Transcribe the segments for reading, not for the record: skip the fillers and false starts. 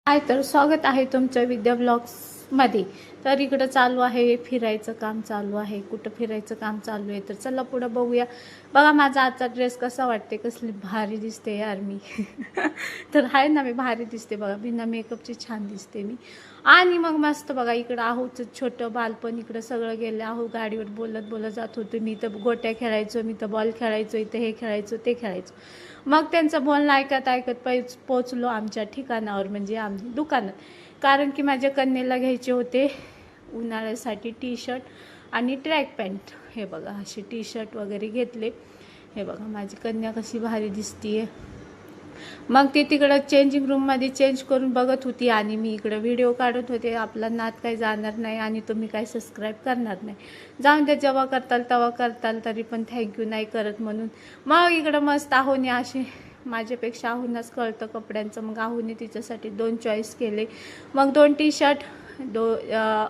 हाय, तर स्वागत आहे तुमच्या विद्या ब्लॉग्समध्ये. तर इकडं चालू आहे फिरायचं काम चालू आहे. कुठं फिरायचं काम चालू आहे तर चला पुढं बघूया. बघा माझा आजचा ड्रेस कसा वाटते, कसली भारी दिसते यार मी. तर आहे ना, मी भारी दिसते बघा, बिना मेकअपची छान दिसते मी. आणि मग मस्त बघा इकडं आहोचं छोटं बालपण, इकडं सगळं गेलं आहो. गाडीवर बोलत बोलत जात होतो मी. तर गोट्या खेळायचो, मी तर बॉल खेळायचो, इथं हे खेळायचो ते खेळायचो. मग त्यांचं बोलणं ऐकत ऐकत पोचलो आमच्या ठिकाणावर, म्हणजे आमच्या दुकानात. कारण की माझ्या कन्येला घ्यायचे होते उन्हाळ्यासाठी टी शर्ट आणि ट्रॅक पॅन्ट. हे बघा असे टी शर्ट वगैरे घेतले. हे बघा माझी कन्या कशी भारी दिसतीये. मग ते तिकडं चेंजिंग रूममध्ये चेंज करून बघत होती आणि मी इकडं व्हिडिओ काढत होते. आपला नाद काही जाणार नाही आणि तुम्ही काही सबस्क्राईब करणार नाही. जाऊन द्या, जेव्हा करताल तेव्हा करताल, तरी पण थँक्यू नाही करत म्हणून. मग इकडं मस्त आहोने असे, माझ्यापेक्षा आहोनच कळतं कपड्यांचं. मग आहोने तिच्यासाठी 2 चॉईस केले. मग 2 टी शर्ट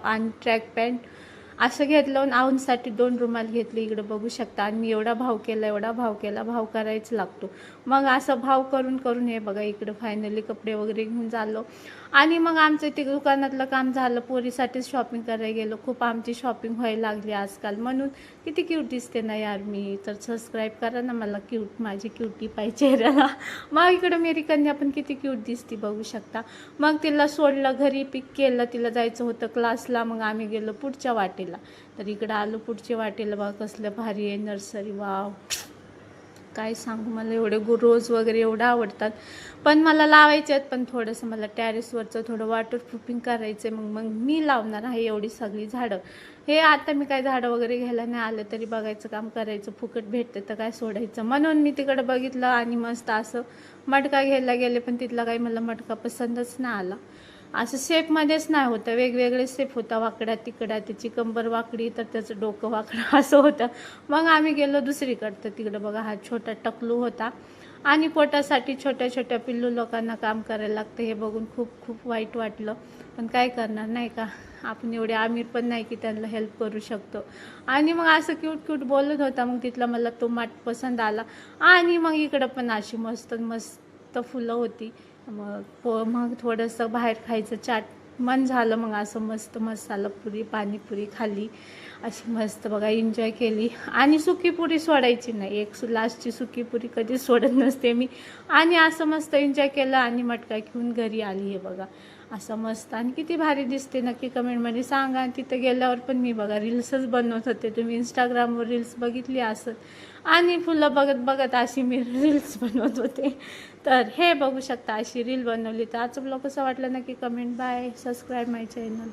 आणि ट्रॅक पॅन्ट असं घेतलं. आणि आऊनसाठी 2 रुमाल घेतले. इकडं बघू शकता. आणि मी एवढा भाव केला, भाव करायच लागतो. मग असं भाव करून करून हे बघा इकडं फायनली कपडे वगैरे घेऊन झालो. आणि मग आमचं ते दुकानातलं काम झालं. पोरीसाठीच शॉपिंग करायला गेलो. खूप आमची शॉपिंग व्हायला लागली आजकाल. म्हणून किती क्यूट दिसते ना यार मी. तर सबस्क्राईब करा ना मला, क्यूट माझी क्यूटी पाहिजे चेहऱ्याला. मग इकडं मेरी कन्या पण किती क्यूट दिसते बघू शकता. मग तिला सोडलं, घरी पिक केलं. तिला जायचं होतं क्लासला. मग आम्ही गेलो पुढच्या वाटेला. तर इकडं आलो पुढच्या वाटेला. बघा कसलं भारी आहे नर्सरी. वाव, काय सांगू, मला एवढे रोज वगैरे एवढं आवडतात. पण मला लावायचे आहेत, पण थोडंसं मला टेरेसवरचं थोडं वॉटरप्रूफिंग करायचं आहे. मग मी लावणार आहे एवढी सगळी झाडं. हे आता मी काय झाडं वगैरे घ्यायला नाही आलं तरी बघायचं काम करायचं. फुकट भेटते तर काय सोडायचं. म्हणून मी तिकडं बघितलं आणि मस्त असं मटका घ्यायला गेले. पण तिथला काही मला मटका पसंतच नाही आला. असं शेपमध्येच नाही होतं, वेगवेगळे शेप होता. वाकड्या तिकड्या, त्याची कंबर वाकडी तर त्याचं डोकं वाकडं असं होतं. मग आम्ही गेलो दुसरीकडं. तर तिकडं बघा हा छोटा टकलू होता. आणि पोटासाठी छोट्या छोट्या पिल्लू लोकांना काम करायला लागतं. हे बघून खूप खूप वाईट वाटलं. पण काय करणार नाही का, आपण एवढे आमिर पण नाही की त्यांना हेल्प करू शकतो. आणि मग असं क्यूट क्यूट बोलत होता. मग तिथला मला तो माठ पसंत आला. आणि मग इकडं पण अशी मस्त मस्त फुलं होती. मग थोडंसं बाहेर खायचं चाट मन झालं. मग असं मस्त मसाला पुरी पाणीपुरी खाल्ली. अशी मस्त बघा एन्जॉय केली. आणि सुकी पुरी सोडायची नाही, एक लास्टची सुकी पुरी कधी सोडत नसते मी. आणि असं मस्त एन्जॉय केलं आणि मटका घेऊन घरी आली. हे बघा असं मस्त. आणि किती भारी दिसते नक्की कमेंटमध्ये सांगा. आणि तिथं गेल्यावर पण मी बघा रील्सच बनवत होते. तुम्ही इंस्टाग्रामवर रील्स बघितली असं. आणि फुलं बघत बघत अशी मी रील्स बनवत होते. तर हे बघू शकता अशी रील बनवली. तर आजचं ब्लॉग कसं वाटलं नक्की कमेंट. बाय, सबस्क्राईब माय चॅनल.